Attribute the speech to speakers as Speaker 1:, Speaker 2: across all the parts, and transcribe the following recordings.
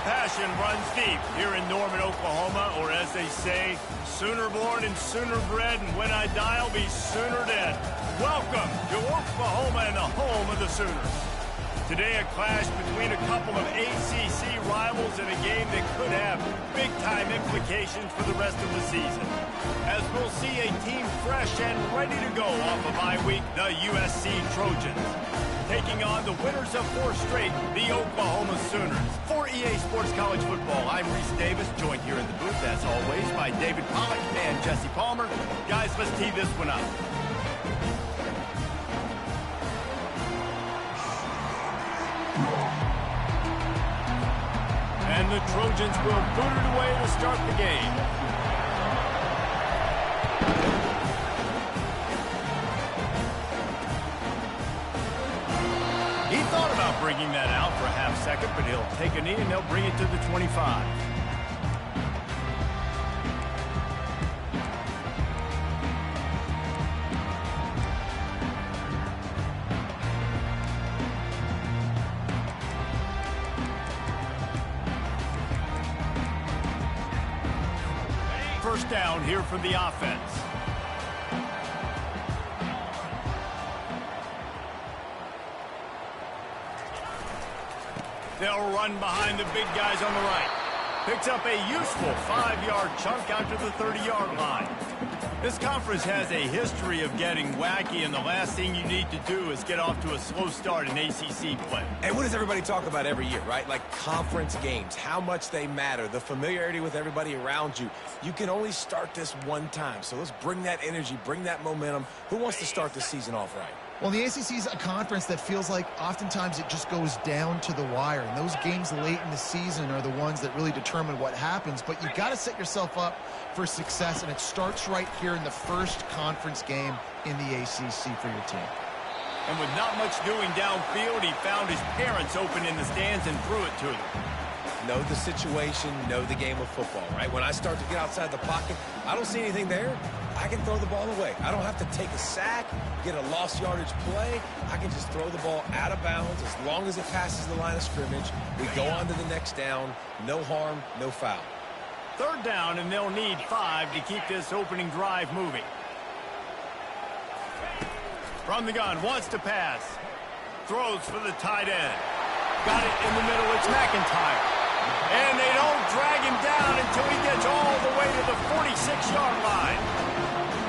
Speaker 1: passion runs deep here in Norman, Oklahoma, or as they say, sooner born and sooner bred, and when I die, I'll be sooner dead. Welcome to Oklahoma and the home of the Sooners. Today, a clash between a couple of ACC rivals in a game that could have big-time implications for the rest of the season. As we'll see a team fresh and ready to go off of bye week, the USC Trojans, taking on the winners of 4 straight, the Oklahoma Sooners. For EA Sports College Football, I'm Reese Davis, joined here in the booth, as always, by David Pollack and Jesse Palmer. Guys, let's tee this one up. And the Trojans will boot it away to start the game. He thought about bringing that out for a half second, but he'll take a knee and they'll bring it to the 25. First down here for the offense. They'll run behind the big guys on the right. Picks up a useful 5-yard chunk out to the 30-yard line. This conference has a history of getting wacky, and the last thing you need to do is get off to a slow start in ACC play.
Speaker 2: And what does everybody talk about every year, right? Like conference games, how much they matter, the familiarity with everybody around you. You can only start this one time, so let's bring that energy, bring that momentum. Who wants to start the season off right?
Speaker 3: Well, the ACC is a conference that feels like oftentimes it just goes down to the wire. And those games late in the season are the ones that really determine what happens. But you've got to set yourself up for success, and it starts right here in the first conference game in the ACC for your team.
Speaker 1: And with not much doing downfield, he found his parents open in the stands and threw it to them.
Speaker 2: Know the situation, know the game of football, right? When I start to get outside the pocket, I don't see anything there. I can throw the ball away. I don't have to take a sack, get a lost yardage play. I can just throw the ball out of bounds as long as it passes the line of scrimmage. We go on to the next down. No harm, no foul.
Speaker 1: Third down, and they'll need 5 to keep this opening drive moving. From the gun, wants to pass. Throws for the tight end. Got it in the middle. It's McIntyre. And they don't drag him down until he gets all the way to the 46-yard line.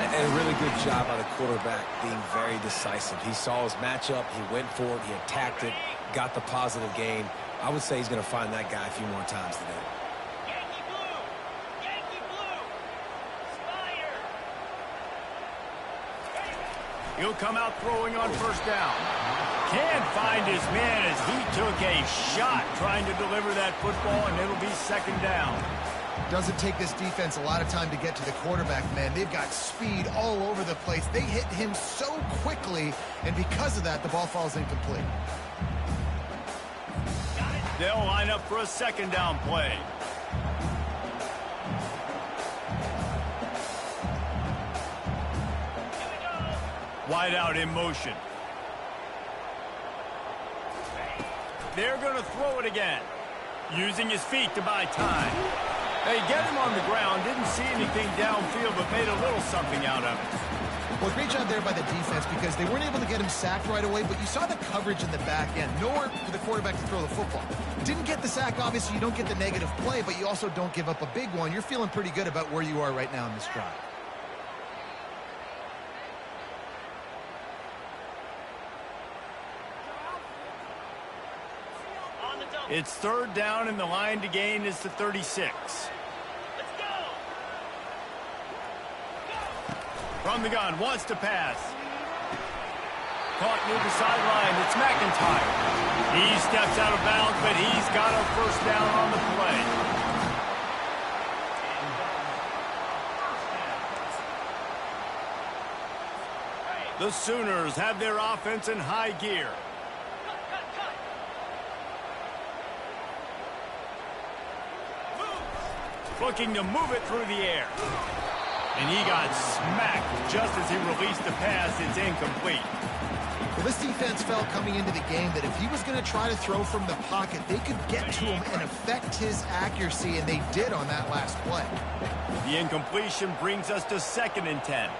Speaker 2: And a really good job by the quarterback being very decisive. He saw his matchup, he went for it, he attacked it, got the positive gain. I would say he's going to find that guy a few more times today.
Speaker 4: Yankee Blue! Yankee Blue! Spire!
Speaker 1: He'll come out throwing on first down. Can't find his man as he took a shot trying to deliver that football, and it'll be second down.
Speaker 3: Doesn't take this defense a lot of time to get to the quarterback, man. They've got speed all over the place. They hit him so quickly, and because of that, the ball falls incomplete.
Speaker 1: They'll line up for a second down play. Wide out in motion. They're going to throw it again, using his feet to buy time. They get him on the ground, didn't see anything downfield, but made a little something out of it.
Speaker 3: Well, great job there by the defense because they weren't able to get him sacked right away, but you saw the coverage in the back end. Nowhere for the quarterback to throw the football. Didn't get the sack, obviously you don't get the negative play, but you also don't give up a big one. You're feeling pretty good about where you are right now in this drive.
Speaker 1: It's third down, and the line to gain is the 36.
Speaker 4: Let's go!
Speaker 1: From the gun, wants to pass. Caught near the sideline, it's McIntyre. He steps out of bounds, but he's got a first down on the play. The Sooners have their offense in high gear. Looking to move it through the air. And he got smacked just as he released the pass. It's incomplete.
Speaker 3: Well, this defense felt coming into the game that if he was going to try to throw from the pocket, they could get to him and affect his accuracy, and they did on that last play.
Speaker 1: The incompletion brings us to 2nd and 10.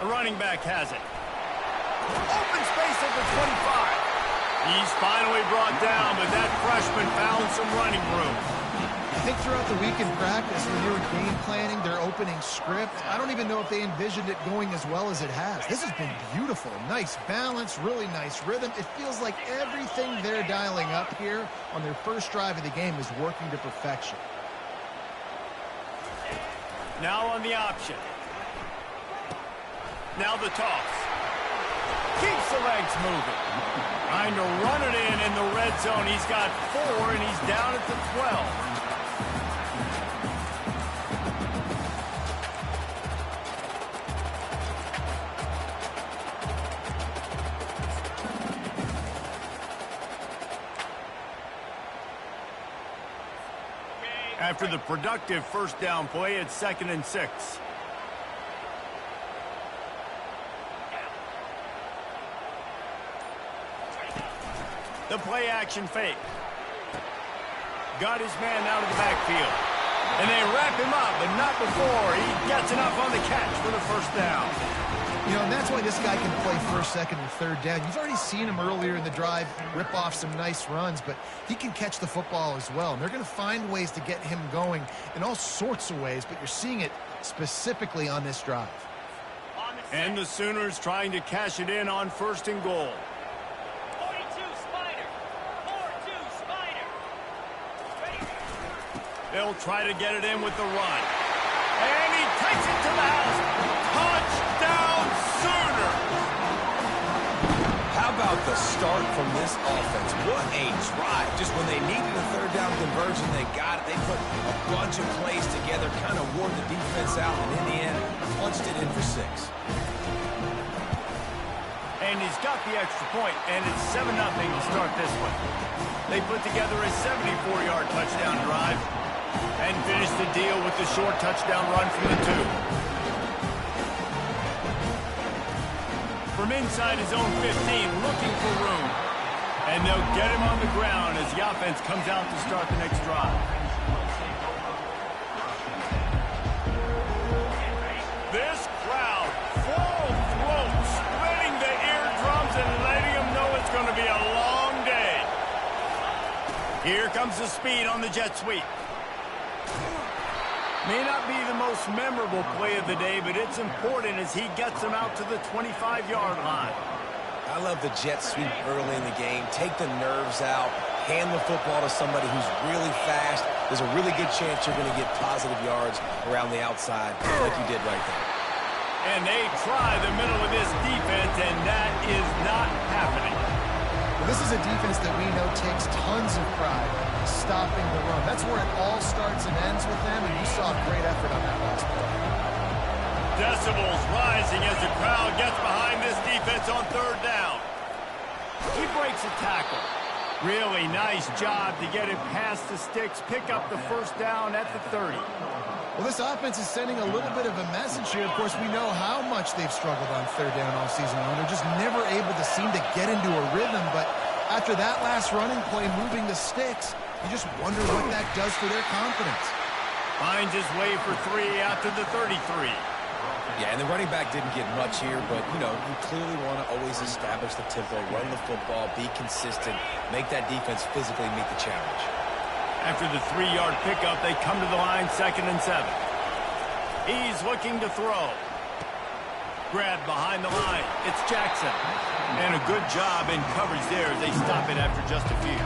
Speaker 1: The running back has it. Open space at the 25. He's finally brought down, but that freshman found some running room.
Speaker 3: I think throughout the week in practice, when you were game planning their opening script, I don't even know if they envisioned it going as well as it has. This has been beautiful. Nice balance, really nice rhythm. It feels like everything they're dialing up here on their first drive of the game is working to perfection.
Speaker 1: Now on the option. Now the toss. Keeps the legs moving. Trying to run it in the red zone. He's got 4, and he's down at the 12. After the productive first down play, it's 2nd and 6. The play action fake. Got his man out of the backfield. And they wrap him up, but not before he gets enough on the catch for the first down.
Speaker 3: You know, and that's why this guy can play first, second, and third down. You've already seen him earlier in the drive rip off some nice runs, but he can catch the football as well. And they're going to find ways to get him going in all sorts of ways, but you're seeing it specifically on this drive.
Speaker 1: And the Sooners trying to cash it in on 1st and goal.
Speaker 4: 42 Spider. 4-2 Spider. Ready.
Speaker 1: They'll try to get it in with the run. And he takes it to the house. Touchdown, Sooners!
Speaker 2: How about the start from this offense? What a drive. Just when they needed a third down conversion, they got it. They put a bunch of plays together, kind of wore the defense out, and in the end, punched it in for 6.
Speaker 1: And he's got the extra point, and it's 7-0 to start this one. They put together a 74-yard touchdown drive and finish the deal with the short touchdown run from the 2. From inside his own 15, looking for room. And they'll get him on the ground as the offense comes out to start the next drive. This crowd, full throat, splitting the eardrums and letting them know it's going to be a long day. Here comes the speed on the jet sweep. May not be the most memorable play of the day, but it's important as he gets them out to the 25-yard line.
Speaker 2: I love the jet sweep early in the game. Take the nerves out. Hand the football to somebody who's really fast. There's a really good chance you're going to get positive yards around the outside like you did right there.
Speaker 1: And they try the middle of this defense, and that is not happening.
Speaker 3: Well, this is a defense that we know takes tons of pride stopping the run. That's where it all starts and ends with them, and you saw a great effort on that last play.
Speaker 1: Decibels rising as the crowd gets behind this defense on 3rd down. He breaks a tackle. Really nice job to get it past the sticks, pick up the first down at the 30.
Speaker 3: Well, this offense is sending a little bit of a message here. Of course, we know how much they've struggled on 3rd down all season long. They're just never able to seem to get into a rhythm, but after that last running play, moving the sticks, you just wonder what that does for their confidence.
Speaker 1: Finds his way for 3 out to the 33.
Speaker 2: Yeah, and the running back didn't get much here, but, you know, you clearly want to always establish the tempo, run the football, be consistent, make that defense physically meet the challenge. After the
Speaker 1: 3-yard pickup, they come to the line 2nd and 7. He's looking to throw. Grabbed behind the line. It's Jackson. And a good job in coverage there as they stop it after just a few.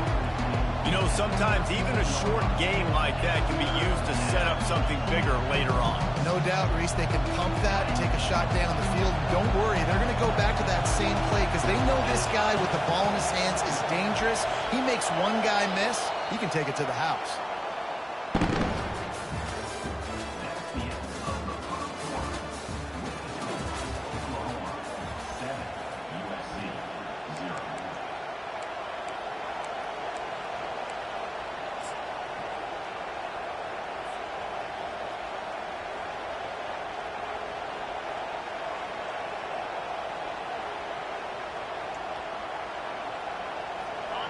Speaker 1: You know, sometimes even a short game like that can be used to set up something bigger later on.
Speaker 3: No doubt, Reese, they can pump that and take a shot down the field. Don't worry, they're going to go back to that same play because they know this guy with the ball in his hands is dangerous. He makes one guy miss, he can take it to the house.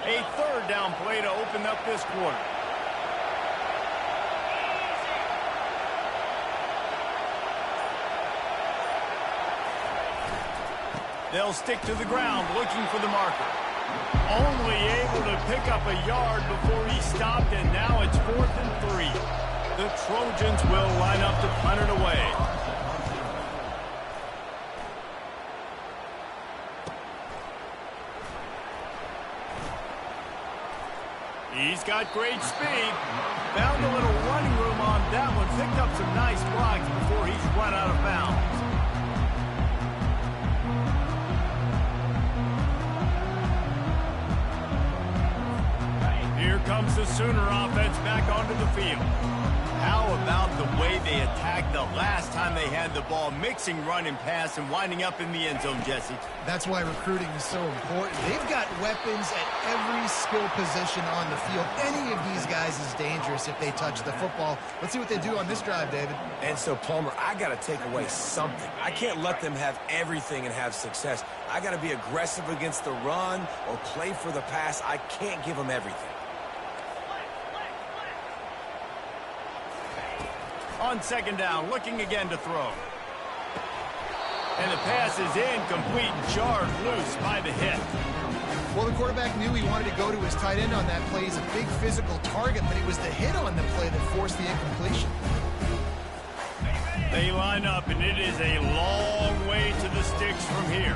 Speaker 1: A third down play to open up this quarter. They'll stick to the ground looking for the marker. Only able to pick up a yard before he stopped, and now it's 4th and 3. The Trojans will line up to punt it away. He's got great speed. Found a little running room on that one. Picked up some nice blocks before he's run out of bounds. Here comes the Sooner offense back onto the field. How about the way they attacked the last time they had the ball, mixing run and pass and winding up in the end zone, Jesse?
Speaker 3: That's why recruiting is so important. They've got weapons at every skill position on the field. Any of these guys is dangerous if they touch the football. Let's see what they do on this drive, David.
Speaker 2: And so, Palmer, I got to take away something. I can't let them have everything and have success. I got to be aggressive against the run or play for the pass. I can't give them everything.
Speaker 1: On second down, looking again to throw. And the pass is incomplete, jarred loose by the hit.
Speaker 3: Well, the quarterback knew he wanted to go to his tight end on that play. He's a big physical target, but it was the hit on the play that forced the incompletion.
Speaker 1: They line up, and it is a long way to the sticks from here.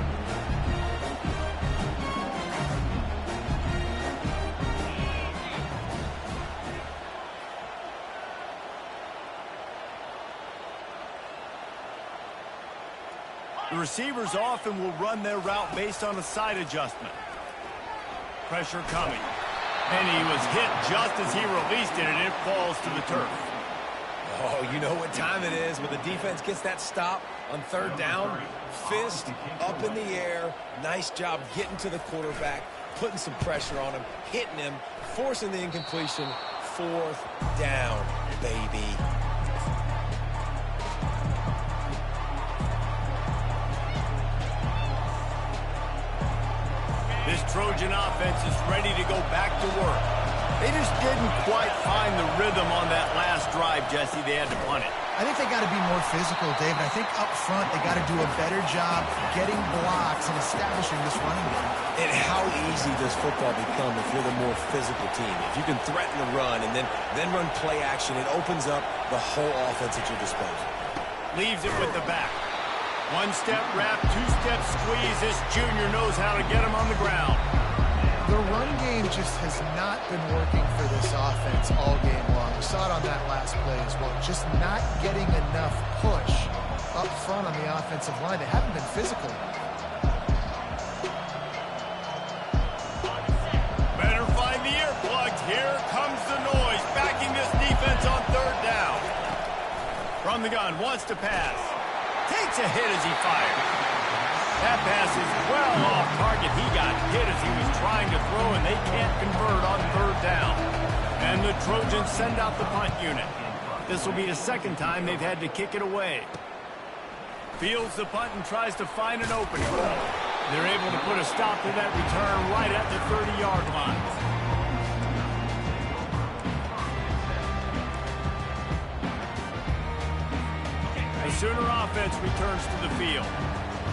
Speaker 1: The receivers often will run their route based on a side adjustment. Pressure coming. And he was hit just as he released it, and it falls to the turf.
Speaker 2: Oh, you know what time it is when the defense gets that stop on third down. Fist up in the air. Nice job getting to the quarterback, putting some pressure on him, hitting him, forcing the incompletion. 4th down, baby.
Speaker 1: This Trojan offense is ready to go back to work. They just didn't quite find the rhythm on that last drive, Jesse. They had to punt it.
Speaker 3: I think they got to be more physical, David. I think up front they got to do a better job getting blocks and establishing this running game.
Speaker 2: And how easy does football become if you're the more physical team? If you can threaten the run and then run play action, it opens up the whole offense at your disposal.
Speaker 1: Leaves it with the back. One-step wrap, two-step squeeze. This junior knows how to get him on the ground.
Speaker 3: The run game just has not been working for this offense all game long. We saw it on that last play as well. Just not getting enough push up front on the offensive line. They haven't been physical.
Speaker 1: Better find the earplugs. Here comes the noise. Backing this defense on third down. From the gun, wants to pass. Takes a hit as he fires. That pass is well off target. He got hit as he was trying to throw, and they can't convert on third down. And the Trojans send out the punt unit. This will be the second time they've had to kick it away. Fields the punt and tries to find an opening. They're able to put a stop to that return right at the 30-yard line. The Sooner offense returns to the field.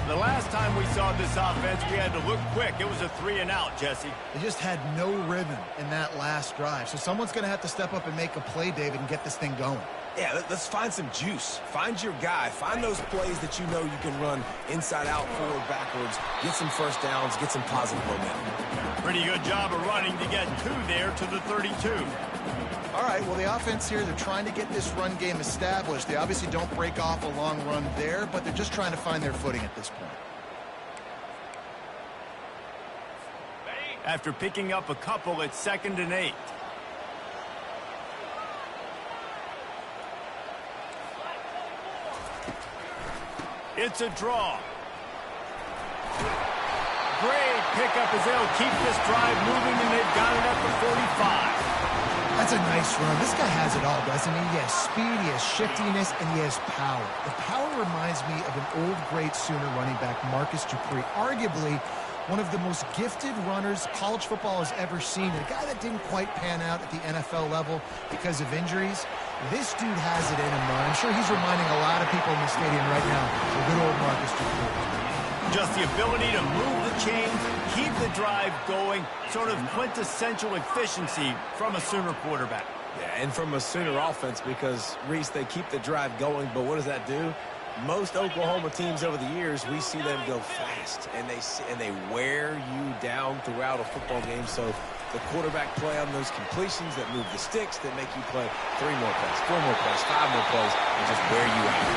Speaker 1: The last time we saw this offense, we had to look quick. It was a 3-and-out, Jesse.
Speaker 3: They just had no rhythm in that last drive. So someone's going to have to step up and make a play, David, and get this thing going.
Speaker 2: Yeah, let's find some juice. Find your guy. Find those plays that you know you can run inside out, forward, backwards. Get some first downs. Get some positive momentum.
Speaker 1: Pretty good job of running to get two there to the 32.
Speaker 3: All right, well, the offense here, they're trying to get this run game established. They obviously don't break off a long run there, but they're just trying to find their footing at this point.
Speaker 1: After picking up a couple, it's 2nd and 8. It's a draw. Great pickup as they'll keep this drive moving, and they've got it at the 45.
Speaker 3: That's a nice run. This guy has it all, doesn't he? He has speed, he has shiftiness, and he has power. The power reminds me of an old, great Sooner running back, Marcus Dupree. Arguably one of the most gifted runners college football has ever seen, and a guy that didn't quite pan out at the NFL level because of injuries. This dude has it in him, though. I'm sure he's reminding a lot of people in the stadium right now of good old Marcus Dupree.
Speaker 1: Just the ability to move the chains, keep the drive going, sort of quintessential efficiency from a Sooner quarterback.
Speaker 2: Yeah, and from a Sooner offense, because, Reese, they keep the drive going, but what does that do? Most Oklahoma teams over the years, we see them go fast, and they wear you down throughout a football game. So the quarterback play on those completions that move the sticks, that make you play 3 more plays, 4 more plays, 5 more plays, and just wear you out.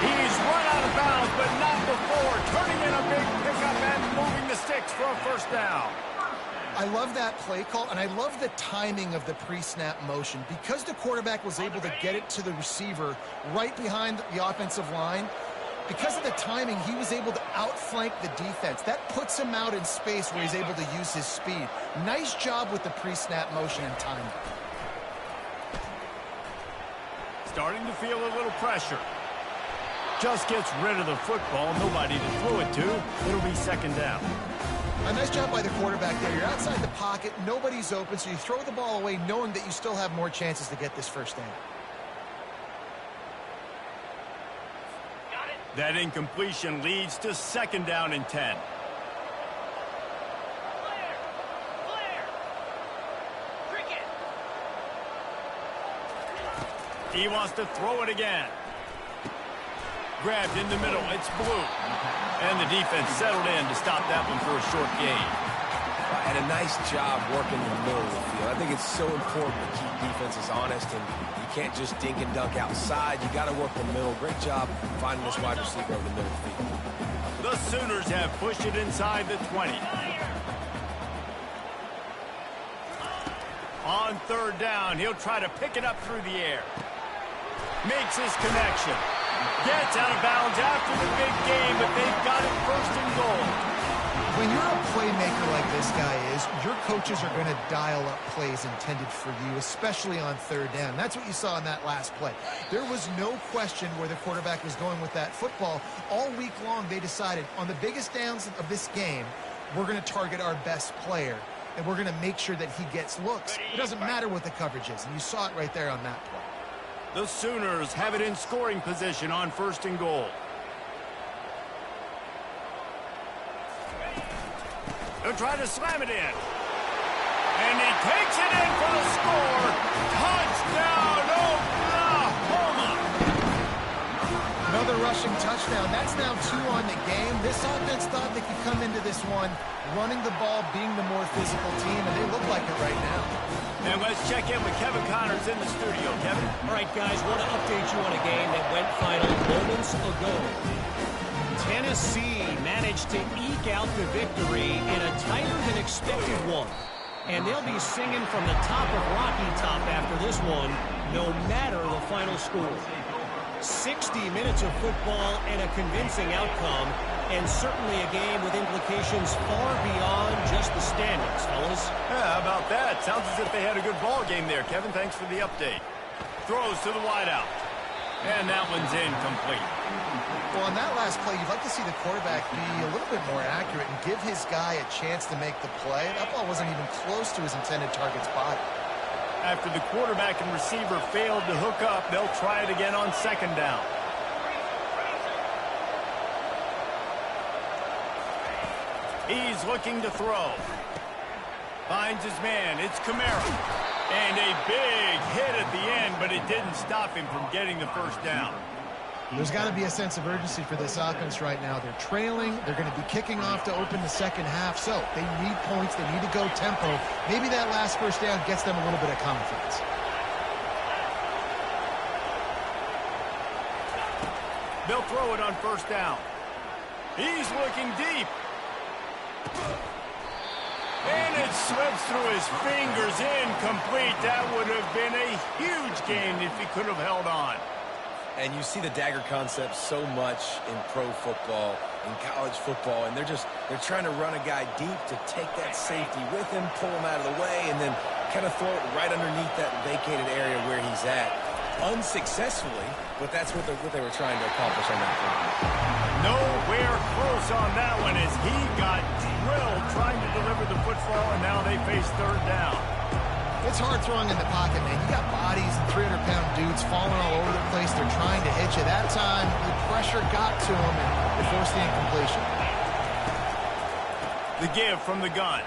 Speaker 1: He's run out of bounds, but not before, turning in a big pickup and moving the sticks for a first down.
Speaker 3: I love that play call, and I love the timing of the pre-snap motion. Because the quarterback was able to get it to the receiver right behind the offensive line, because of the timing, he was able to outflank the defense. That puts him out in space where he's able to use his speed. Nice job with the pre-snap motion and timing.
Speaker 1: Starting to feel a little pressure. Just gets rid of the football, nobody to throw it to. It'll be second down.
Speaker 3: A nice job by the quarterback there. You're outside the pocket, nobody's open, so you throw the ball away knowing that you still have more chances to get this first down.
Speaker 1: That incompletion leads to second down and 10. He wants to throw it again. Grabbed in the middle, it's Blue. And the defense settled in to stop that one for a short gain.
Speaker 2: And a nice job working in the middle of the field. I think it's so important to keep defenses honest, and you can't just dink and dunk outside. You got to work the middle. Great job finding this wide receiver over the middle of the field.
Speaker 1: The Sooners have pushed it inside the 20. On third down, he'll try to pick it up through the air. Makes his connection. Gets out of bounds after the big game, but they've got it first and goal.
Speaker 3: When you're a playmaker like this guy is, your coaches are going to dial up plays intended for you, especially on third down. That's what you saw in that last play. There was no question where the quarterback was going with that football. All week long, they decided on the biggest downs of this game, we're going to target our best player, and we're going to make sure that he gets looks. It doesn't matter what the coverage is, and you saw it right there on that play.
Speaker 1: The Sooners have it in scoring position on first and goal. They'll try to slam it in. And he takes it in for the score. Touchdown, Oklahoma!
Speaker 3: Another rushing touchdown. That's now 2 on the game. This offense thought they could come into this one running the ball, being the more physical team, and they look like it right now.
Speaker 1: And let's check in with Kevin Connors in the studio. Kevin?
Speaker 5: All right, guys, want to update you on a game that went final moments ago. Tennessee managed to eke out the victory in a tighter than expected one. And they'll be singing from the top of Rocky Top after this one, no matter the final score. 60 minutes of football and a convincing outcome, and certainly a game with implications far beyond just the standings, fellas.
Speaker 1: Yeah, how about that? Sounds as if they had a good ball game there, Kevin. Thanks for the update. Throws to the wideout. And that one's incomplete.
Speaker 3: Well, on that last play, you'd like to see the quarterback be a little bit more accurate and give his guy a chance to make the play. That ball wasn't even close to his intended target's body.
Speaker 1: After the quarterback and receiver failed to hook up, they'll try it again on second down. He's looking to throw. Finds his man. It's Kamara. And a big hit at the end, but it didn't stop him from getting the first down.
Speaker 3: There's got to be a sense of urgency for this offense right now. They're trailing. They're going to be kicking off to open the second half. So they need points. They need to go tempo. Maybe that last first down gets them a little bit of confidence.
Speaker 1: They'll throw it on first down. He's looking deep. And it slips through his fingers, incomplete. That would have been a huge gain if he could have held on.
Speaker 2: And you see the dagger concept so much in pro football, in college football, and they're trying to run a guy deep to take that safety with him, pull him out of the way, and then kind of throw it right underneath that vacated area where he's at. unsuccessfully, but that's what they were trying to accomplish on that play.
Speaker 1: Nowhere close on that one as he got drilled trying to deliver the football, and now they face third down.
Speaker 3: It's hard throwing in the pocket, man. You got bodies and 300-pound dudes falling all over the place. They're trying to hit you. That time, the pressure got to him, and they forced the incompletion.
Speaker 1: The give from the gun.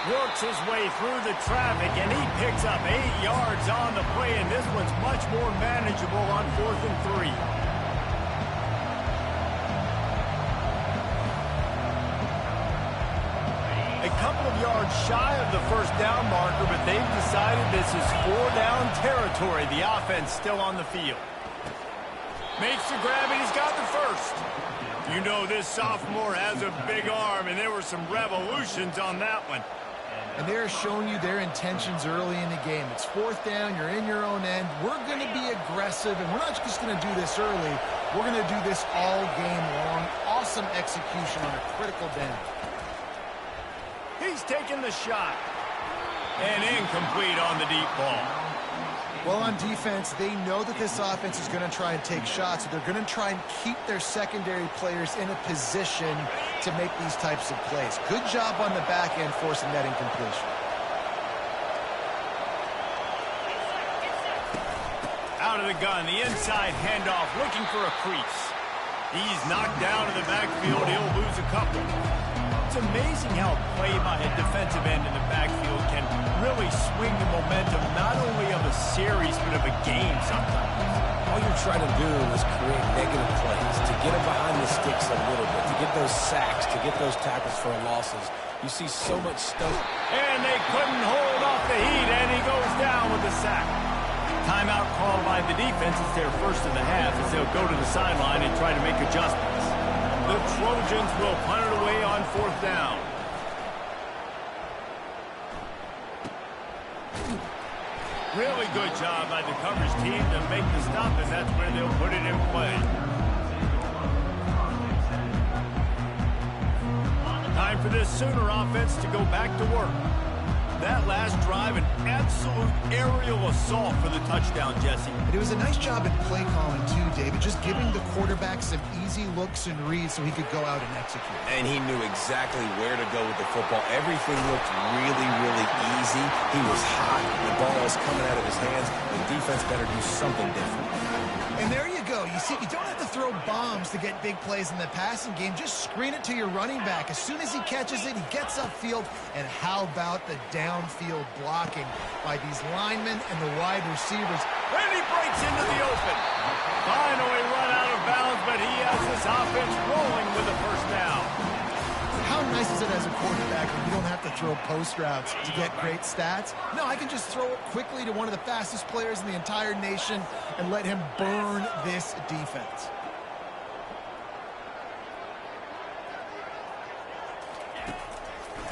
Speaker 1: Works his way through the traffic, and he picks up 8 yards on the play, and this one's much more manageable on 4th and 3. A couple of yards shy of the first down marker, but they've decided this is 4-down territory. The offense still on the field. Makes the grab, and he's got the first. You know this sophomore has a big arm, and there were some revolutions on that one.
Speaker 3: And they're showing you their intentions early in the game. It's 4th down. You're in your own end. We're going to be aggressive, and we're not just going to do this early. We're going to do this all game long. Awesome execution on a critical down.
Speaker 1: He's taking the shot. And incomplete on the deep ball.
Speaker 3: Well, on defense, they know that this offense is going to try and take shots. So they're going to try and keep their secondary players in a position to make these types of plays. Good job on the back end forcing that incompletion.
Speaker 1: Out of the gun, the inside handoff, looking for a crease. He's knocked down in the backfield. He'll lose a couple. It's amazing how a play by a defensive end in the backfield can really swing the momentum not only of a series but of a game sometimes.
Speaker 2: All you're trying to do is create negative plays, to get them behind the sticks a little bit, to get those sacks, to get those tackles for losses. You see so much stuff.
Speaker 1: And they couldn't hold off the heat, and he goes down with the sack. Timeout called by the defense. It's their first of the half as they'll go to the sideline and try to make adjustments. The Trojans will punt it away on 4th down. Really good job by the coverage team to make the stop, and that's where they'll put it in play. Time for this Sooner offense to go back to work. That last drive, an absolute aerial assault for the touchdown, Jesse.
Speaker 3: But it was a nice job in play calling, too, David, just giving the quarterback some easy looks and reads so he could go out and execute.
Speaker 2: And he knew exactly where to go with the football. Everything looked really, really easy. He was hot. The ball was coming out of his hands. The defense better do something different.
Speaker 3: And there you go. You see, you don't have to throw bombs to get big plays in the passing game. Just screen it to your running back. As soon as he catches it, he gets upfield. And how about the downfield blocking by these linemen and the wide receivers?
Speaker 1: And he breaks into the open. Finally run out of bounds, but he has this offense rolling with a first down.
Speaker 3: How nice is it as a quarterback when you don't have to throw post routes to get great stats? No, I can just throw it quickly to one of the fastest players in the entire nation and let him burn this defense.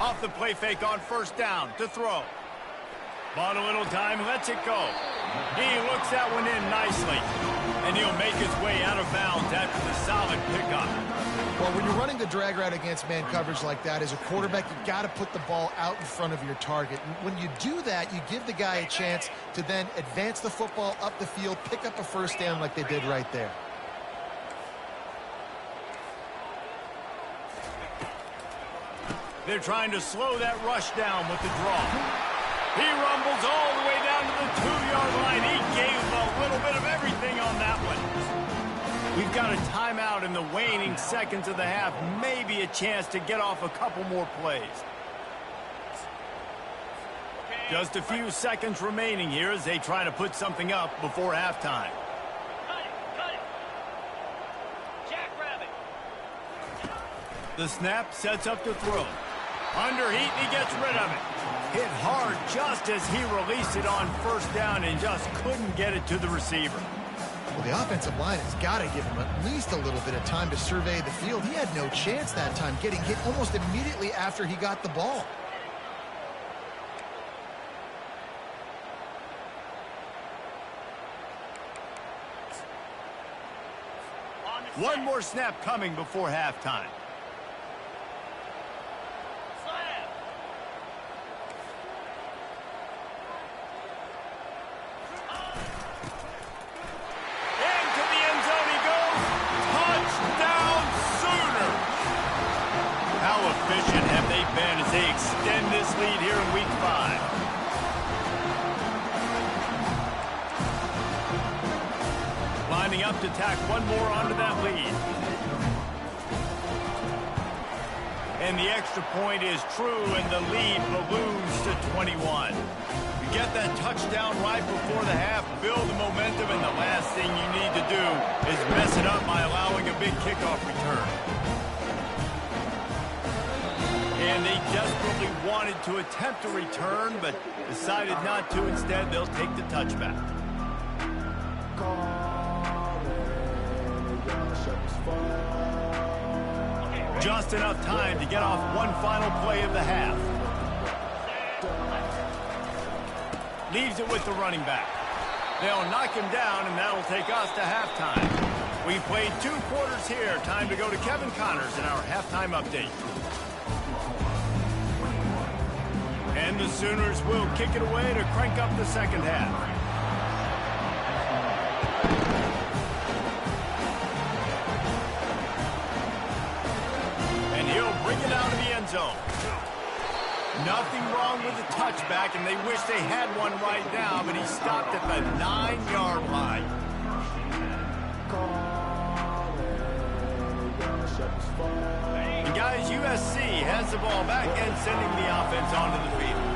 Speaker 1: Off the play fake on 1st down to throw. Bought a little time, lets it go. He looks that one in nicely. And he'll make his way out of bounds after the solid pickup.
Speaker 3: Well, when you're running the drag route against man coverage like that, as a quarterback, you got to put the ball out in front of your target. And when you do that, you give the guy a chance to then advance the football up the field, pick up a first down like they did right there.
Speaker 1: They're trying to slow that rush down with the draw. He rumbles all the way down to the 2-yard line. He gave a little bit of everything on that one. We've got a timeout in the waning seconds of the half. Maybe a chance to get off a couple more plays. Just a few seconds remaining here as they try to put something up before halftime.
Speaker 4: Cut it. Jackrabbit.
Speaker 1: The snap sets up to throw. Under heat, and he gets rid of it. Hit hard just as he released it on 1st down and just couldn't get it to the receiver.
Speaker 3: Well, the offensive line has got to give him at least a little bit of time to survey the field. He had no chance that time, getting hit almost immediately after he got the ball.
Speaker 1: One more snap coming before halftime. efficient have they been as they extend this lead here in Week 5? Lining up to tack one more onto that lead. And the extra point is true, and the lead balloons to 21. You get that touchdown right before the half, build the momentum, and the last thing you need to do is mess it up by allowing a big kickoff return. And they desperately wanted to attempt a return, but decided not to. Instead, they'll take the touchback. Just enough time to get off one final play of the half. Leaves it with the running back. They'll knock him down, and that'll take us to halftime. We played 2 quarters here. Time to go to Kevin Connors in our halftime update. And the Sooners will kick it away to crank up the second half. Down to the end zone. Nothing wrong with the touchback, and they wish they had one right now, but he stopped at the 9-yard line. And guys, USC has the ball back and sending the offense onto the field.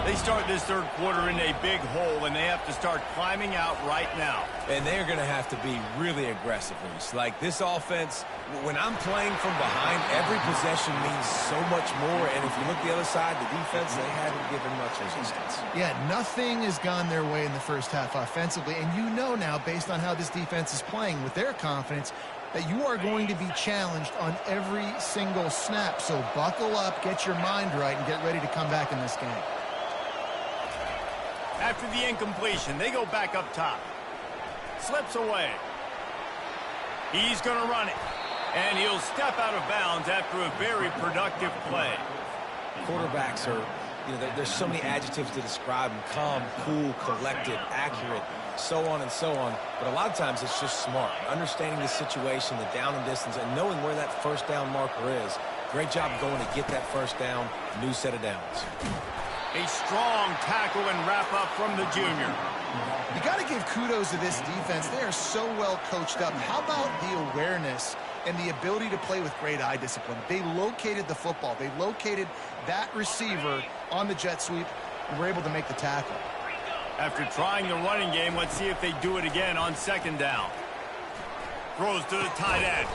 Speaker 1: They start this third quarter in a big hole, and they have to start climbing out right now.
Speaker 2: And they're going to have to be really aggressive. Like this offense, when I'm playing from behind, every possession means so much more. And if you look the other side, the defense, they haven't given much resistance.
Speaker 3: Yeah, nothing has gone their way in the first half offensively. And you know now, based on how this defense is playing with their confidence, that you are going to be challenged on every single snap. So buckle up, get your mind right, and get ready to come back in this game.
Speaker 1: After the incompletion, they go back up top. Slips away. He's going to run it. And he'll step out of bounds after a very productive play.
Speaker 2: Quarterbacks are, there's so many adjectives to describe them. Calm, cool, collected, accurate, so on and so on. But a lot of times it's just smart. Understanding the situation, the down and distance, and knowing where that first down marker is. Great job going to get that first down. New set of downs.
Speaker 1: A strong tackle and wrap up from the junior.
Speaker 3: You got to give kudos to this defense. They are so well coached up. How about the awareness and the ability to play with great eye discipline? They located the football. They located that receiver on the jet sweep and were able to make the tackle.
Speaker 1: After trying the running game, let's see if they do it again on second down. Throws to the tight end.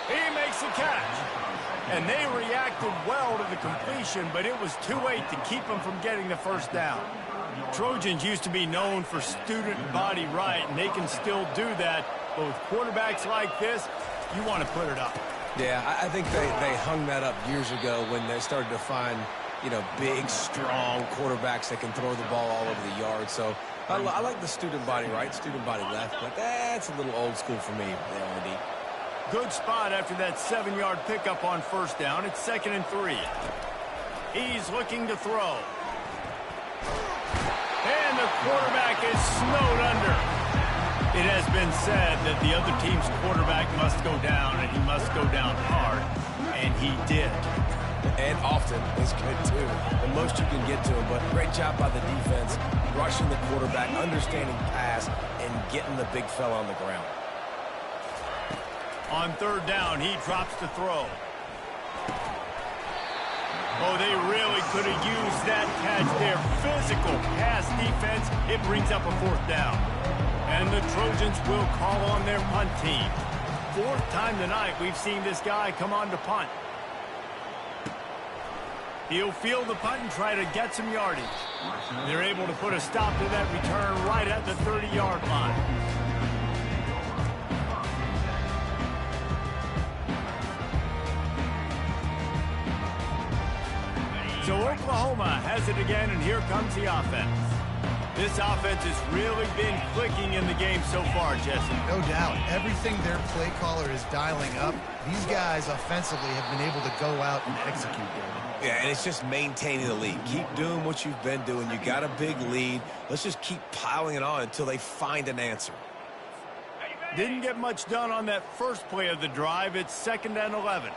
Speaker 1: He makes the catch. And they reacted well to the completion, but it was too late to keep them from getting the first down. Trojans used to be known for student body right, and they can still do that. But with quarterbacks like this, you want to put it up.
Speaker 2: Yeah, I think they hung that up years ago when they started to find, big, strong quarterbacks that can throw the ball all over the yard. So I like the student body right, student body left, but that's a little old school for me, LD.
Speaker 1: Good spot after that 7-yard pickup on first down. It's 2nd and 3. He's looking to throw. And the quarterback is snowed under. It has been said that the other team's quarterback must go down, and he must go down hard. And he did.
Speaker 2: And often is good, too. The most you can get to him, but great job by the defense, rushing the quarterback, understanding pass, and getting the big fella on the ground.
Speaker 1: On third down, he drops to throw. Oh, they really could have used that catch there. Physical pass defense. It brings up a 4th down. And the Trojans will call on their punt team. 4th time tonight we've seen this guy come on to punt. He'll field the punt and try to get some yardage. They're able to put a stop to that return right at the 30-yard line. So Oklahoma has it again, and here comes the offense. This offense has really been clicking in the game so far, Jesse.
Speaker 3: No doubt. Everything their play caller is dialing up, these guys offensively have been able to go out and execute, David.
Speaker 2: Yeah, and it's just maintaining the lead. Keep doing what you've been doing. You got a big lead. Let's just keep piling it on until they find an answer.
Speaker 1: Didn't get much done on that first play of the drive. It's 2nd and 11.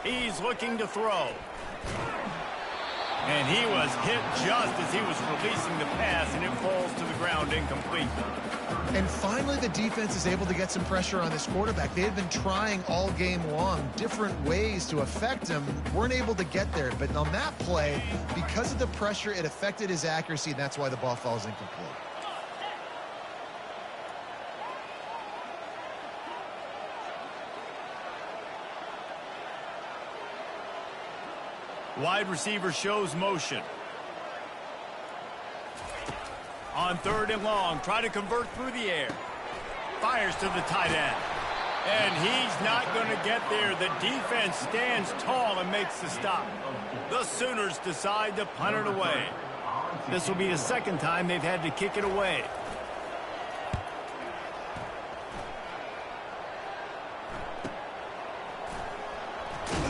Speaker 1: He's looking to throw. And he was hit just as he was releasing the pass, and it falls to the ground incomplete.
Speaker 3: And finally, the defense is able to get some pressure on this quarterback. They had been trying all game long different ways to affect him. Weren't able to get there. But on that play, because of the pressure, it affected his accuracy, and that's why the ball falls incomplete.
Speaker 1: Wide receiver shows motion. On 3rd and long, try to convert through the air. Fires to the tight end. And he's not going to get there. The defense stands tall and makes the stop. The Sooners decide to punt it away. This will be the 2nd time they've had to kick it away.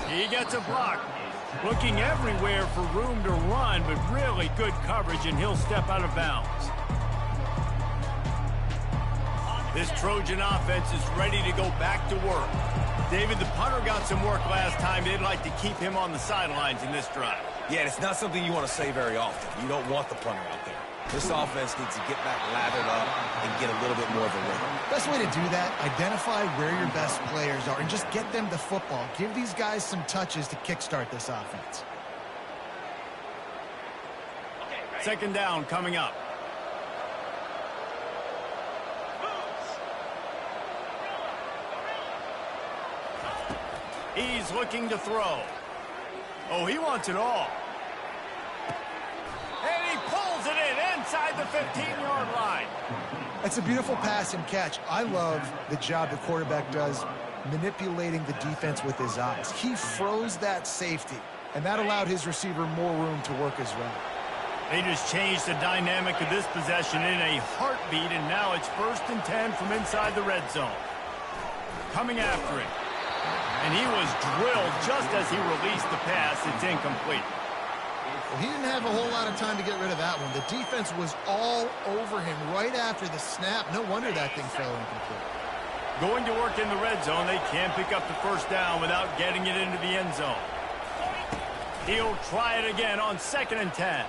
Speaker 1: He gets a block. Looking everywhere for room to run, but really good coverage, and he'll step out of bounds. This Trojan offense is ready to go back to work. David, the punter got some work last time. They'd like to keep him on the sidelines in this drive.
Speaker 2: Yeah, it's not something you want to say very often. You don't want the punter out there. This offense needs to get back lathered up and get a little bit more of a rhythm.
Speaker 3: Best way to do that, identify where your best players are and just get them the football. Give these guys some touches to kickstart this offense.
Speaker 1: 2nd down coming up. He's looking to throw. Oh, he wants it all. And he pulls it in inside the 15-yard line.
Speaker 3: It's a beautiful pass and catch. I love the job the quarterback does manipulating the defense with his eyes. He froze that safety, and that allowed his receiver more room to work as well.
Speaker 1: They just changed the dynamic of this possession in a heartbeat, and now it's 1st and 10 from inside the red zone. Coming after it. And he was drilled just as he released the pass. It's incomplete.
Speaker 3: Well, he didn't have a whole lot of time to get rid of that one. The defense was all over him right after the snap. No wonder that thing fell incomplete.
Speaker 1: Going to work in the red zone, they can't pick up the 1st down without getting it into the end zone. He'll try it again on 2nd and 10.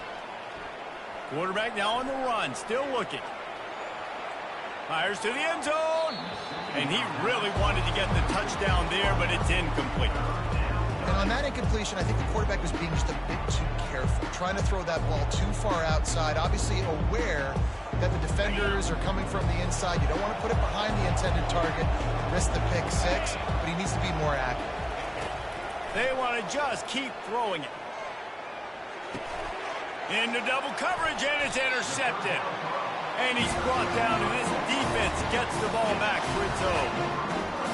Speaker 1: Quarterback now on the run, still looking. Fires to the end zone. And he really wanted to get the touchdown there, but it's incomplete.
Speaker 3: And on that incompletion, I think the quarterback was being just a bit too careful, trying to throw that ball too far outside, obviously aware that the defenders are coming from the inside. You don't want to put it behind the intended target and risk the pick 6, but he needs to be more accurate.
Speaker 1: They want to just keep throwing it. Into double coverage, and it's intercepted. And he's brought down, and this defense gets the ball back for its own.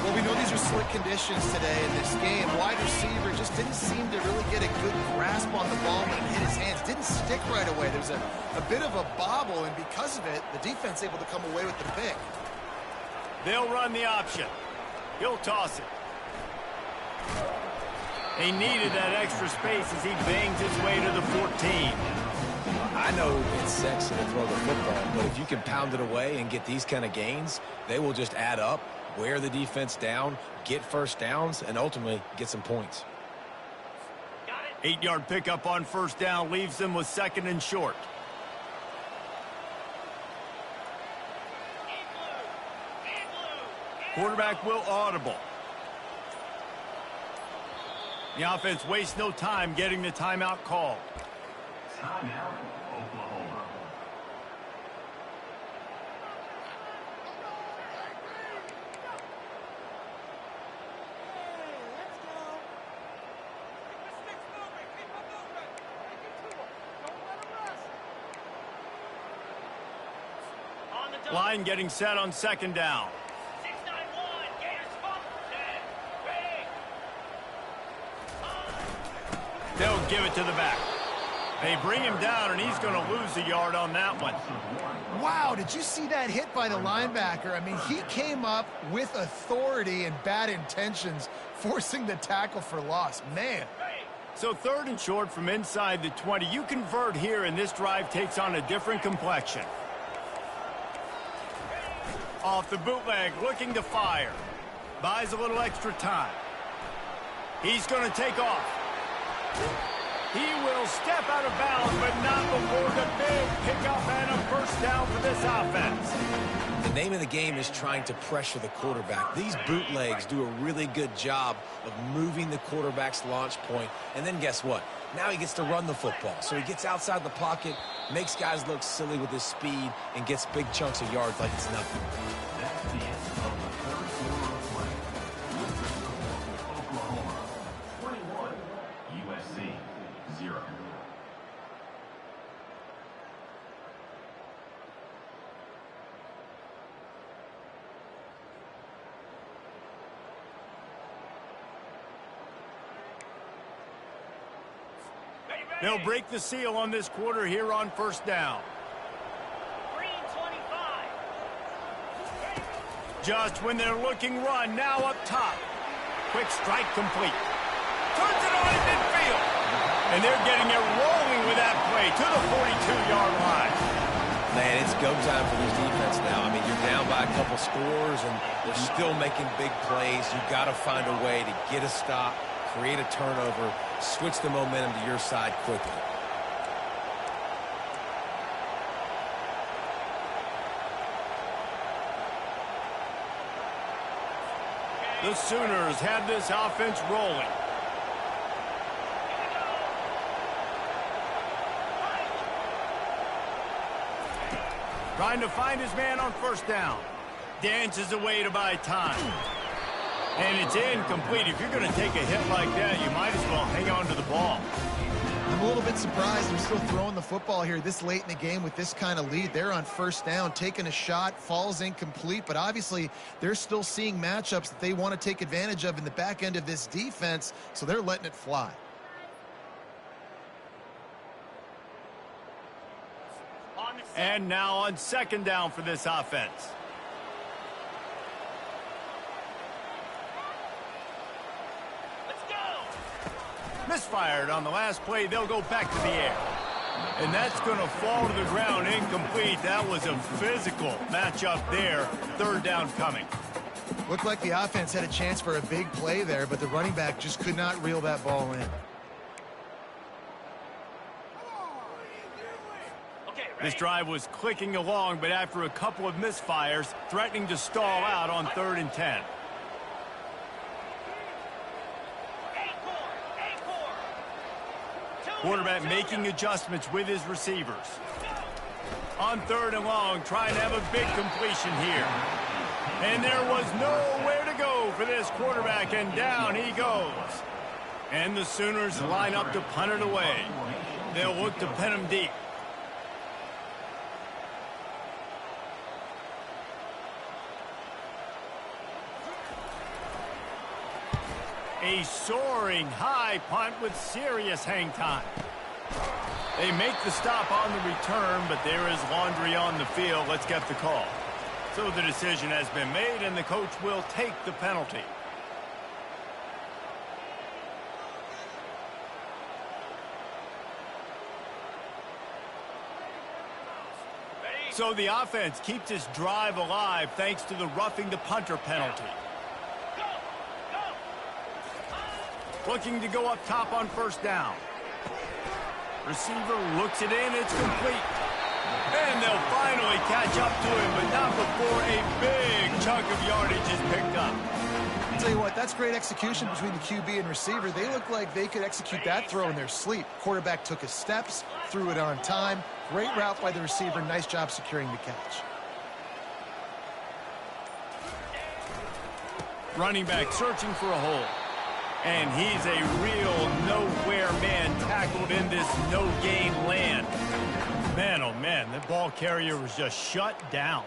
Speaker 3: Well, we know these are slick conditions today in this game. Wide receiver just didn't seem to really get a good grasp on the ball when it hit his hands. Didn't stick right away. There's a bit of a bobble, and because of it, the defense able to come away with the pick.
Speaker 1: They'll run the option. He'll toss it. He needed that extra space as he bangs his way to the 14.
Speaker 2: I know it's sexy to throw the football, but if you can pound it away and get these kind of gains, they will just add up, wear the defense down, get 1st downs, and ultimately get some points.
Speaker 1: 8-yard pickup on 1st down leaves them with 2nd and short. Quarterback will audible. The offense wastes no time getting the timeout called.
Speaker 6: Timeout, Oklahoma.
Speaker 1: Line getting set on 2nd down.
Speaker 4: 691, Gators fumble. Ready.
Speaker 1: They'll give it to the back. They bring him down, and he's going to lose a yard on that one.
Speaker 3: Wow, did you see that hit by the linebacker? I mean, he came up with authority and bad intentions, forcing the tackle for loss. Man.
Speaker 1: So 3rd and short from inside the 20. You convert here, and this drive takes on a different complexion. Off the bootleg, looking to fire. Buys a little extra time. He's going to take off. He will step out of bounds, but not before the big pickup and a first down for this offense.
Speaker 2: The name of the game is trying to pressure the quarterback. These bootlegs do a really good job of moving the quarterback's launch point. And then guess what? Now he gets to run the football. So he gets outside the pocket, makes guys look silly with his speed, and gets big chunks of yards like it's nothing.
Speaker 6: That's the end of the third quarter of play. Oklahoma 21, USC 0.
Speaker 1: They'll break the seal on this quarter here on first down.
Speaker 4: Green 25.
Speaker 1: Just when they're looking run, now up top. Quick strike complete. Turns it on in midfield. And they're getting it rolling with that play to the 42-yard line.
Speaker 2: Man, it's go time for this defense now. I mean, you're down by a couple scores, and they're still making big plays. You've got to find a way to get a stop, create a turnover, switch the momentum to your side quickly.
Speaker 1: The Sooners have this offense rolling. Trying to find his man on first down. Dances away to buy time. And it's incomplete. If you're going to take a hit like that, you might as well hang on to the ball.
Speaker 3: I'm a little bit surprised they're still throwing the football here this late in the game with this kind of lead. They're on first down, taking a shot, falls incomplete, but obviously they're still seeing matchups that they want to take advantage of in the back end of this defense, so they're letting it fly.
Speaker 1: And now on second down for this offense. Misfired on the last play. They'll go back to the air. And that's going to fall to the ground incomplete. That was a physical matchup there. Third down coming.
Speaker 3: Looked like the offense had a chance for a big play there, but the running back just could not reel that ball in.
Speaker 1: This drive was clicking along, but after a couple of misfires, threatening to stall out on 3rd and 10. Quarterback making adjustments with his receivers. On 3rd and long, trying to have a big completion here. And there was nowhere to go for this quarterback, and down he goes. And the Sooners line up to punt it away. They'll look to pin him deep. A soaring high punt with serious hang time. They make the stop on the return, but there is laundry on the field. Let's get the call. So the decision has been made, and the coach will take the penalty. So the offense keeps its drive alive thanks to the roughing the punter penalty. Looking to go up top on first down. Receiver looks it in. It's complete. And they'll finally catch up to him, but not before a big chunk of yardage is picked up.
Speaker 3: I'll tell you what, that's great execution between the QB and receiver. They look like they could execute that throw in their sleep. Quarterback took his steps, threw it on time. Great route by the receiver. Nice job securing the catch.
Speaker 1: Running back searching for a hole. And he's a real nowhere man tackled in this no-gain land. Man, oh man, the ball carrier was just shut down.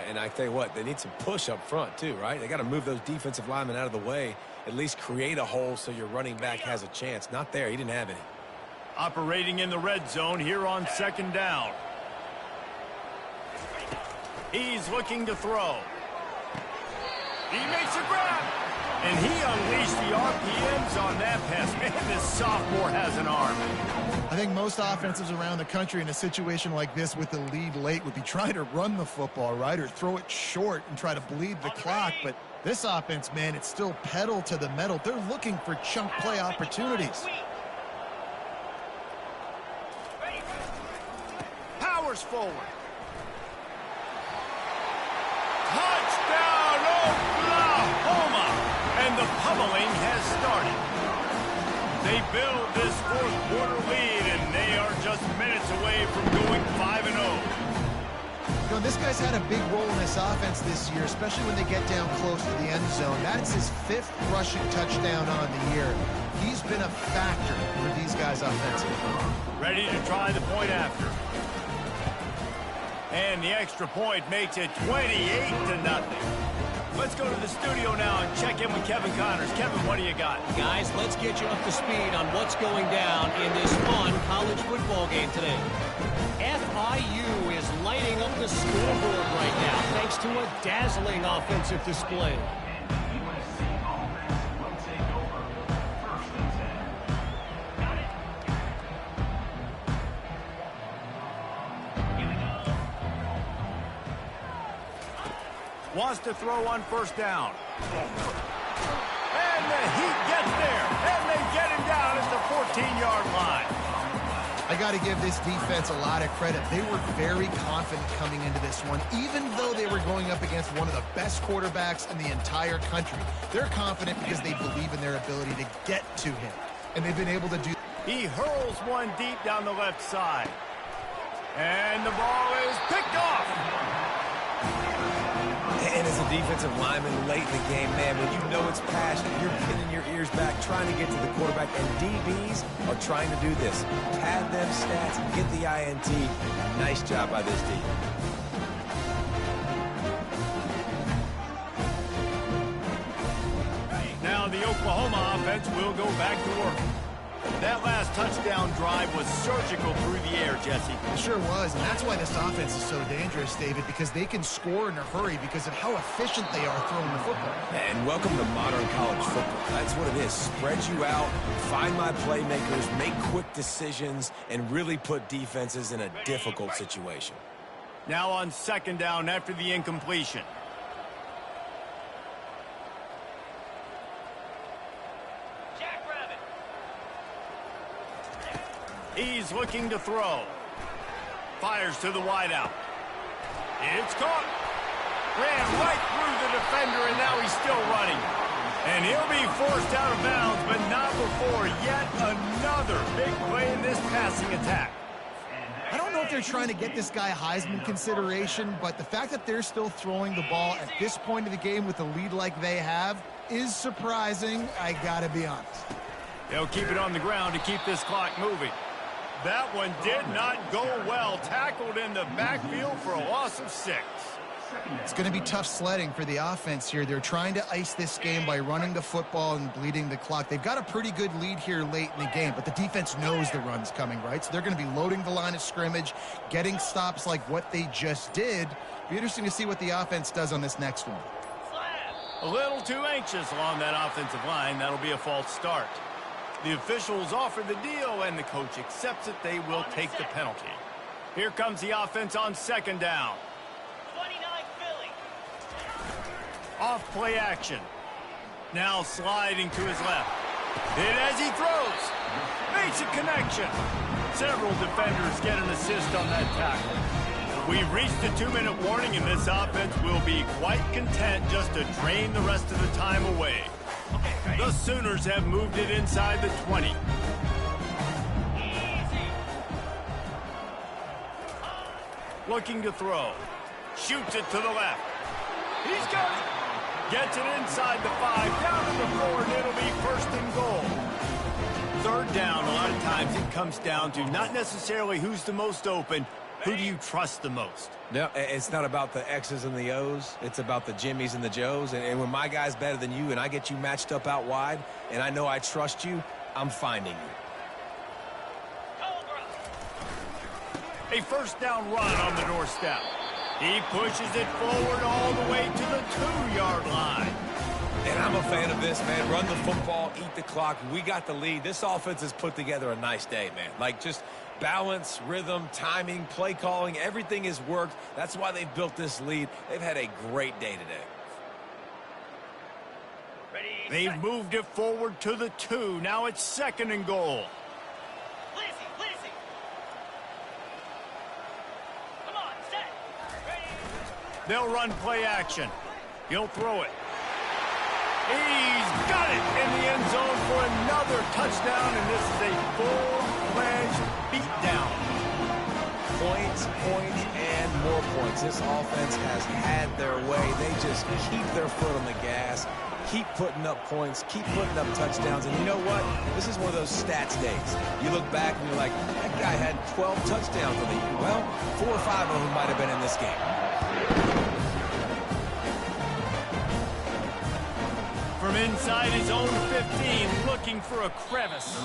Speaker 2: And I tell you what, they need some push up front too, right? They got to move those defensive linemen out of the way, at least create a hole so your running back has a chance. Not there, he didn't have any.
Speaker 1: Operating in the red zone here on second down. He's looking to throw. He makes a grab. And he unleashed the RPMs on that pass. Man, this sophomore has an arm.
Speaker 3: I think most offenses around the country in a situation like this with the lead late would be trying to run the football, right, or throw it short and try to bleed the clock. But this offense, man, it's still pedal to the metal. They're looking for chunk play opportunities.
Speaker 1: Powers forward. Touchdown, Oklahoma! And the pummeling has started. They build this fourth quarter lead, and they are just minutes away from going 5-0.
Speaker 3: You know, this guy's had a big role in this offense this year, especially when they get down close to the end zone. That's his 5th rushing touchdown on the year. He's been a factor for these guys offensively.
Speaker 1: Ready to try the point after. And the extra point makes it 28-0. Let's go to the studio now and check in with Kevin Connors. Kevin, what do you got?
Speaker 5: Guys, let's get you up to speed on what's going down in this fun college football game today. FIU is lighting up the scoreboard right now thanks to a dazzling offensive display.
Speaker 6: USC offense will take over 1st and 10.
Speaker 4: Got it. Here we go.
Speaker 1: Wants to throw on 1st down. And the Heat gets there. And they get him down at the 14-yard line.
Speaker 3: I got to give this defense a lot of credit. They were very confident coming into this one, even though they were going up against one of the best quarterbacks in the entire country. They're confident because they believe in their ability to get to him, and they've been able to do.
Speaker 1: He hurls one deep down the left side. And the ball is picked off.
Speaker 2: And as a defensive lineman late in the game, man, when you know it's passionate, you're pinning your ears back, trying to get to the quarterback, and DBs are trying to do this. Pad them stats, get the INT. Nice job by this D.
Speaker 1: Now the Oklahoma offense will go back to work. That last touchdown drive was surgical through the air, Jesse.
Speaker 3: It sure was, and that's why this offense is so dangerous, David, because they can score in a hurry because of how efficient they are throwing the football.
Speaker 2: And welcome to modern college football. That's what it is. Spread you out, find my playmakers, make quick decisions, and really put defenses in a difficult situation.
Speaker 1: Now on 2nd down after the incompletion.
Speaker 4: Jackrabbit.
Speaker 1: He's looking to throw. Fires to the wideout. It's caught. Ran right through the defender, and now he's still running. And he'll be forced out of bounds, but not before yet another big play in this passing attack.
Speaker 3: I don't know if they're trying to get this guy Heisman consideration, but the fact that they're still throwing the ball at this point of the game with a lead like they have is surprising, I gotta be honest.
Speaker 1: They'll keep it on the ground to keep this clock moving. That one did not go well. Tackled in the backfield for a loss of 6.
Speaker 3: It's going to be tough sledding for the offense here. They're trying to ice this game by running the football and bleeding the clock. They've got a pretty good lead here late in the game, but the defense knows the run's coming, right? So they're going to be loading the line of scrimmage, getting stops like what they just did. Be interesting to see what the offense does on this next one.
Speaker 1: A little too anxious along that offensive line. That'll be a false start. The officials offer the deal, and the coach accepts it. They will take the penalty. Here comes the offense on 2nd down.
Speaker 4: 29 Philly.
Speaker 1: Off play action. Now sliding to his left. Hit as he throws. Makes a connection. Several defenders get an assist on that tackle. We've reached the 2-minute warning, and this offense will be quite content just to drain the rest of the time away. The Sooners have moved it inside the 20.
Speaker 4: Easy.
Speaker 1: Looking to throw. Shoots it to the left. He's got it. Gets it inside the 5, down to the 4, and it'll be 1st and goal. 3rd down, a lot of times it comes down to not necessarily who's the most open, who do you trust the most?
Speaker 2: No, it's not about the X's and the O's. It's about the Jimmies and the Joes. And when my guy's better than you and I get you matched up out wide and I know I trust you, I'm finding you.
Speaker 4: Cobra.
Speaker 1: A 1st down run on the doorstep. He pushes it forward all the way to the 2-yard line.
Speaker 2: And I'm a fan of this, man. Run the football, eat the clock. We got the lead. This offense has put together a nice day, man. Like, just balance, rhythm, timing, play calling, everything has worked. That's why they've built this lead. They've had a great day today.
Speaker 1: They've moved it forward to the 2. Now it's 2nd and goal.
Speaker 4: Lizzie. Come on, set. Ready.
Speaker 1: They'll run play action. He'll throw it. He's got it in the end zone for another touchdown, and this is a full-fledged beatdown.
Speaker 2: Points, and more points. This offense has had their way. They just keep their foot on the gas, keep putting up points, keep putting up touchdowns. And you know what? This is one of those stats days. You look back and you're like, that guy had 12 touchdowns on the year. Well, 4 or 5 of them might have been in this game.
Speaker 1: From inside his own 15, looking for a crevice.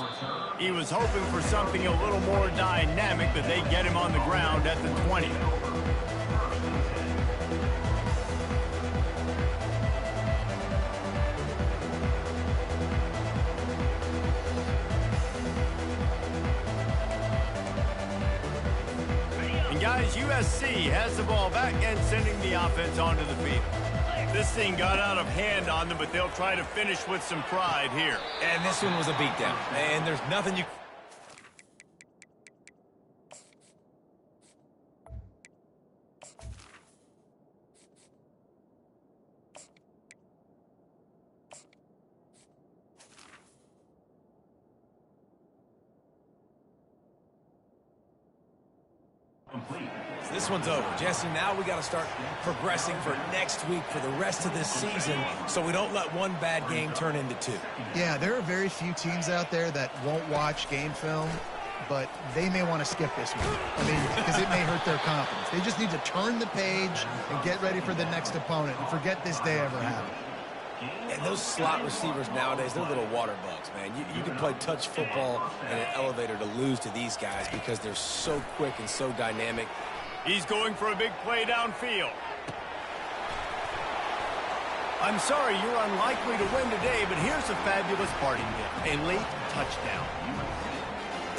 Speaker 1: He was hoping for something a little more dynamic, but they get him on the ground at the 20. And guys, USC has the ball back and sending the offense onto the field. This thing got out of hand on them, but they'll try to finish with some pride here.
Speaker 2: And this one was a beatdown. And there's nothing you... This one's over. Jesse, now we got to start progressing for next week for the rest of this season so we don't let one bad game turn into 2.
Speaker 3: Yeah, there are very few teams out there that won't watch game film, but they may want to skip this one. I mean, because it may hurt their confidence. They just need to turn the page and get ready for the next opponent and forget this day ever happened.
Speaker 2: And those slot receivers nowadays, they're little water bugs, man. You can play touch football in an elevator to lose to these guys because they're so quick and so dynamic.
Speaker 1: He's going for a big play downfield. I'm sorry, you're unlikely to win today, but here's a fabulous parting gift. A late touchdown.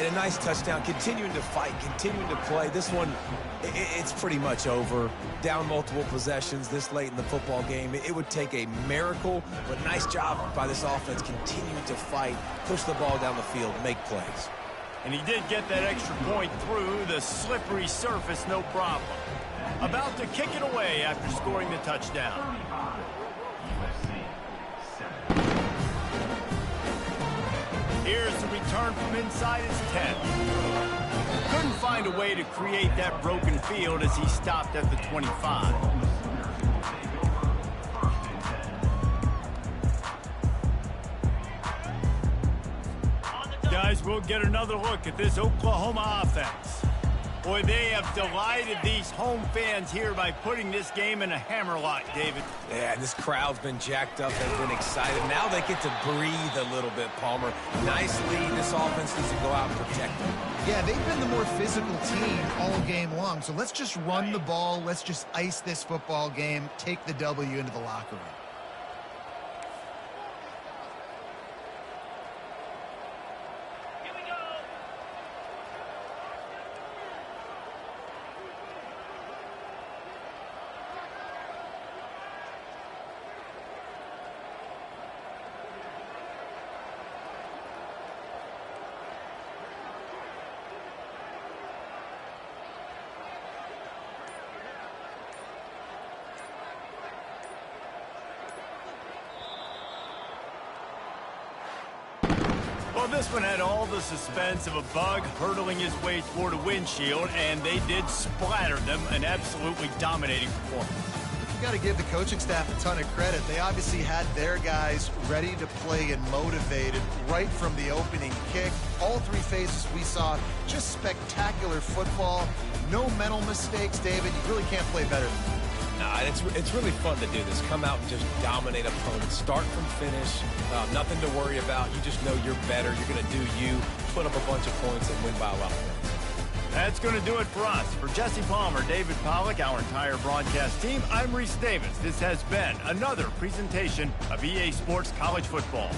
Speaker 2: And a nice touchdown, continuing to fight, continuing to play. This one, it's pretty much over. Down multiple possessions this late in the football game. It would take a miracle, but nice job by this offense continuing to fight, push the ball down the field, make plays.
Speaker 1: And he did get that extra point through the slippery surface, no problem. About to kick it away after scoring the touchdown. Here's the return from inside his 10. Couldn't find a way to create that broken field as he stopped at the 25. Guys, we'll get another look at this Oklahoma offense. Boy, they have delighted these home fans here by putting this game in a hammerlock, David.
Speaker 2: Yeah, this crowd's been jacked up. They've been excited. Now they get to breathe a little bit, Palmer. Nice lead. This offense needs to go out and protect them.
Speaker 3: Yeah, they've been the more physical team all game long. So let's just run the ball. Let's just ice this football game, take the W into the locker room.
Speaker 1: Well, this one had all the suspense of a bug hurtling his way toward a windshield, and they did splatter them, an absolutely dominating performance.
Speaker 3: You got to give the coaching staff a ton of credit. They obviously had their guys ready to play and motivated right from the opening kick. All 3 phases we saw, just spectacular football. No mental mistakes, David. You really can't play better than that.
Speaker 2: Nah, it's really fun to do this. Come out and just dominate opponents. Start from finish. Nothing to worry about. You just know you're better. You're going to do you, put up a bunch of points, and win by a lot of points.
Speaker 1: That's going to do it for us. For Jesse Palmer, David Pollack, our entire broadcast team, I'm Reese Davis. This has been another presentation of EA Sports College Football.